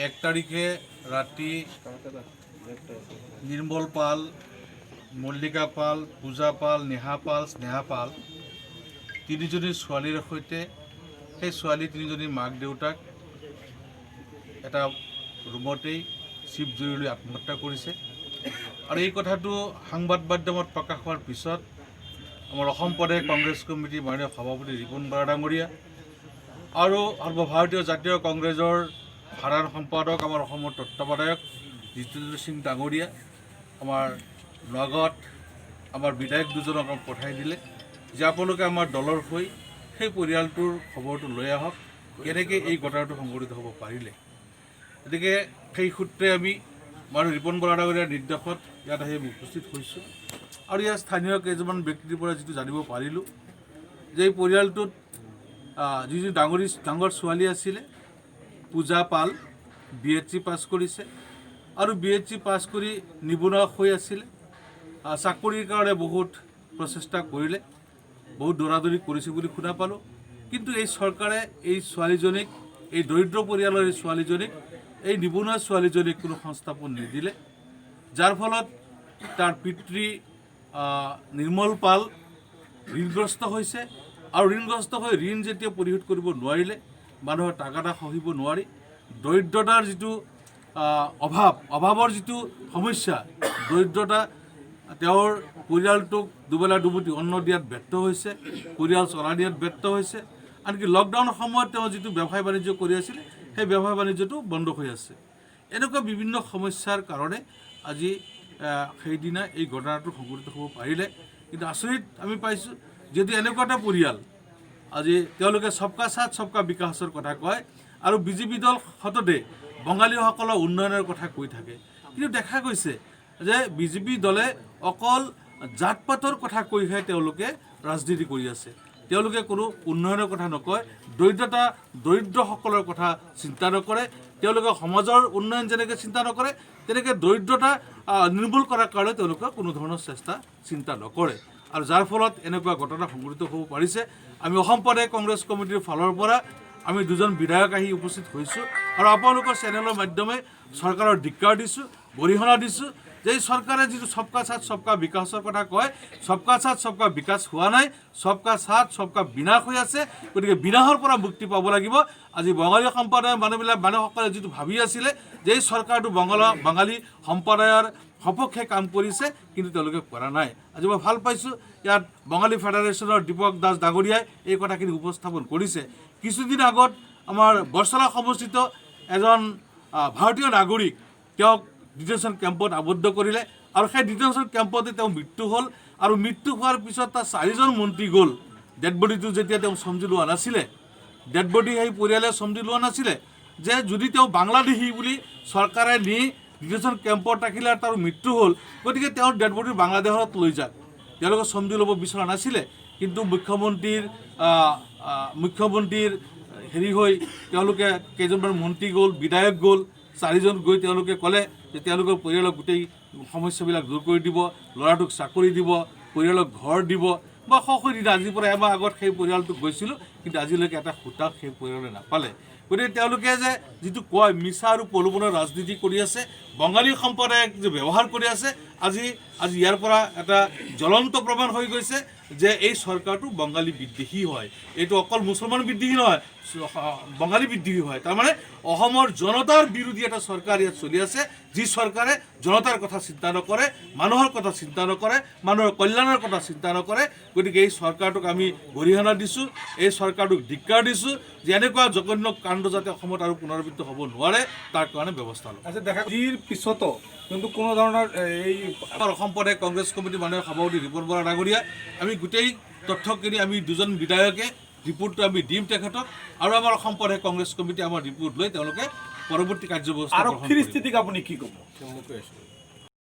1 তাৰিখে ৰাতি নিৰ্মল পাল, মল্লিকা পাল, পূজা পাল, নেহা পাল, স্নেহা পাল তিনিজনী ছোৱালীৰ সৈতে সেই ছোৱালী তিনিজনীৰ মাক দেউতাক এটা ৰুমতেই চিপ জুই লৈ আত্মহত্যা কৰিছে। আৰু এই কথাটো সংবাদ মাধ্যমত প্ৰকাশ হোৱাৰ পিছত আমাৰ অসম প্ৰদেশ কংগ্ৰেছ কমিটিৰ মাননীয় সভাপতি ৰিপুণ বৰা ডাঙৰীয়া আৰু সৰ্বভাৰতীয় জাতীয় কংগ্ৰেছৰ সাধাৰণ সম্পাদক আমাৰ অসমৰ তত্ত্বাৱধায়ক জিতেন্দ্ৰ সিং ডাঙৰীয়া আমাৰ লগত আমাৰ বিধায়ক দুজনক পঠাই দিলে যে আপোনালোকে আমাৰ দলৰ হৈ সেই পৰিয়ালটোৰ খবৰটো লৈ আহক, কেনেকৈ এই ঘটনাটো সংঘটিত হ'ব পাৰিলে। গতিকে সেই সূত্ৰে আমি মাননীয় ৰিপুণ বৰা ডাঙৰীয়াৰ নিৰ্দেশত ইয়াত আহি উপস্থিত হৈছোঁ। আৰু ইয়াৰ স্থানীয় কেইজনমান ব্যক্তিৰ পৰা যিটো জানিব পাৰিলোঁ যে এই পৰিয়ালটোত যিজন ডাঙৰ ছোৱালী আছিলে পূজা পাল BHC পাছ কৰিছে আৰু BHC পাছ কৰি নিবনুৱা হৈ আছিলে। চাকৰিৰ কাৰণে বহুত প্ৰচেষ্টা কৰিলে, বহুত দৌৰাদৌৰি কৰিছে বুলি শুনা পালোঁ। কিন্তু এই চৰকাৰে এই ছোৱালীজনীক, এই দৰিদ্ৰ পৰিয়ালৰ এই ছোৱালীজনীক, এই নিবনুৱা ছোৱালীজনীক কোনো সংস্থাপন নিদিলে, যাৰ ফলত তাৰ পিতৃ নিৰ্মল পাল ঋণগ্ৰস্ত হৈছে। আৰু ঋণগ্ৰস্ত হৈ ঋণ যেতিয়া পৰিশোধ কৰিব নোৱাৰিলে, মানুহৰ তাগাদা সহিব নোৱাৰি দৰিদ্ৰতাৰ যিটো অভাৱৰ যিটো সমস্যা, দৰিদ্ৰতা তেওঁৰ পৰিয়ালটোক দুবেলা দুমুঠি অন্ন দিয়াত ব্যৰ্থ হৈছে, পৰিয়াল চলাই দিয়াত ব্যৰ্থ হৈছে। আনকি লকডাউনৰ সময়ত তেওঁ যিটো ব্যৱসায় বাণিজ্য কৰি আছিলে সেই ব্যৱসায় বাণিজ্যটো বন্ধ হৈ আছে। এনেকুৱা বিভিন্ন সমস্যাৰ কাৰণে আজি সেইদিনা এই ঘটনাটো সংঘটিত হ'ব পাৰিলে। কিন্তু আচৰিত আমি পাইছোঁ, যদি এনেকুৱা এটা পৰিয়াল আজি তেওঁলোকে সবকা সাথ সবকা বিকাশৰ কথা কয় আৰু বিজেপি দল সততে বঙালীসকলৰ উন্নয়নৰ কথা কৈ থাকে, কিন্তু দেখা গৈছে যে বিজেপি দলে অকল জাত পাতৰ কথা কৈহে তেওঁলোকে ৰাজনীতি কৰি আছে। তেওঁলোকে কোনো উন্নয়নৰ কথা নকয়, দৰিদ্ৰসকলৰ কথা চিন্তা নকৰে। তেওঁলোকে সমাজৰ উন্নয়ন যেনেকৈ চিন্তা নকৰে, তেনেকৈ দৰিদ্ৰতা নিৰ্মূল কৰাৰ কাৰণে তেওঁলোকে কোনো ধৰণৰ চিন্তা নকৰে। আৰু যাৰ ফলত এনেকুৱা ঘটনা সংঘটিত হ'ব পাৰিছে। আমি অসম প্ৰদেশ কংগ্ৰেছ কমিটিৰ ফালৰ পৰা আমি দুজন বিধায়ক আহি উপস্থিত হৈছোঁ আৰু আপোনালোকৰ চেনেলৰ মাধ্যমে চৰকাৰৰ ধিক্কাৰ দিছোঁ, গৰিহণা দিছোঁ যে এই চৰকাৰে যিটো সবকা সাথ সবকা বিকাশৰ কথা কয়, সবকা সাথ সবকা বিকাশ হোৱা নাই, সবকা সাথ সবকা বিনাশ হৈ আছে। গতিকে বিনাশৰ পৰা মুক্তি পাব লাগিব। আজি বঙালী সম্প্ৰদায়ৰ মানুহসকলে যিটো ভাবি আছিলে যে এই চৰকাৰটো বঙালী সম্প্ৰদায়ৰ সপক্ষে কাম কৰিছে, কিন্তু তেওঁলোকে কৰা নাই। আজি মই ভাল পাইছোঁ ইয়াত বঙালী ফেডাৰেশ্যনৰ দীপক দাস ডাঙৰীয়াই এই কথাখিনি উপস্থাপন কৰিছে। কিছুদিন আগত আমাৰ বৰচলা সমষ্টিত এজন ভাৰতীয় নাগৰিক তেওঁক ডিটেনশ্যন কেম্পত আবদ্ধ কৰিলে আৰু সেই ডিটেনশ্যন কেম্পতে তেওঁ মৃত্যু হ'ল। আৰু মৃত্যু হোৱাৰ পিছত তাৰ 4জন মন্ত্ৰী গ'ল। ডেড বডিটো যেতিয়া তেওঁ চমজি লোৱা নাছিলে, ডেড বডি সেই পৰিয়ালে চমজি লোৱা নাছিলে যে যদি তেওঁ বাংলাদেশী বুলি চৰকাৰে নি ডিটেনশ্যন কেম্পত ৰাখিলে আৰু তাৰ মৃত্যু হ'ল, গতিকে তেওঁৰ ডেড বডি বাংলাদেশত লৈ যাওক, তেওঁলোকে চমজি ল'ব বিচৰা নাছিলে। কিন্তু মুখ্যমন্ত্ৰীৰ হেৰি হৈ তেওঁলোকে কেইজনমান মন্ত্ৰী গ'ল, বিধায়ক গ'ল, 4জন গৈ তেওঁলোকে ক'লে যে তেওঁলোকৰ পৰিয়ালক গোটেই সমস্যাবিলাক দূৰ কৰি দিব, ল'ৰাটোক চাকৰি দিব, পৰিয়ালক ঘৰ দিব। বা দিনা আজিৰ পৰা এমাহ আগত সেই পৰিয়ালটোক গৈছিলোঁ, কিন্তু আজিলৈকে এটা সূতাক সেই পৰিয়ালে নাপালে। গতিকে তেওঁলোকে যে যিটো কয় মিছা আৰু প্ৰলোভনৰ ৰাজনীতি কৰি আছে, বঙালী সম্প্ৰদায়ক যে ব্যৱহাৰ কৰি আছে, আজি ইয়াৰ পৰা এটা জ্বলন্ত প্ৰমাণ হৈ গৈছে যে এই চৰকাৰটো বঙালী বিদ্বেষী হয়। এইটো অকল মুছলমান বিদ্বেষী নহয়, বঙালী বিদ্বেষী হয়। তাৰমানে অসমৰ জনতাৰ বিৰোধী এটা চৰকাৰ ইয়াত চলি আছে, যি চৰকাৰে জনতাৰ কথা চিন্তা নকৰে, মানুহৰ কথা চিন্তা নকৰে, মানুহৰ কল্যাণৰ কথা চিন্তা নকৰে। গতিকে এই চৰকাৰটোক আমি গৰিহণা দিছোঁ, এই চৰকাৰটোক ধিক্কাৰ দিছোঁ যে এনেকুৱা জঘন্য কাণ্ড যাতে অসমত আৰু পুনৰাবৃত্তি হ'ব নোৱাৰে, তাৰ কাৰণে ব্যৱস্থা লওক। আচ্ছা, দেখা যিৰ পিছতো কিন্তু কোনো ধৰণৰ এই আমাৰ অসম প্ৰদেশ কংগ্ৰেছ কমিটিৰ মাননীয় সভাপতি ৰিপুণ বৰা ডাঙৰীয়া আমি গোটেই তথ্যখিনি আমি দুজন বিধায়কে ৰিপৰ্টটো আমি দিম তেখেতক, আৰু আমাৰ অসম প্ৰদেশ কংগ্ৰেছ কমিটি আমাৰ ৰিপৰ্ট লৈ তেওঁলোকে পৰৱৰ্তী কাৰ্যব্যৱস্থা আৰক্ষীৰ স্থিতিক আপুনি কি ক'ব?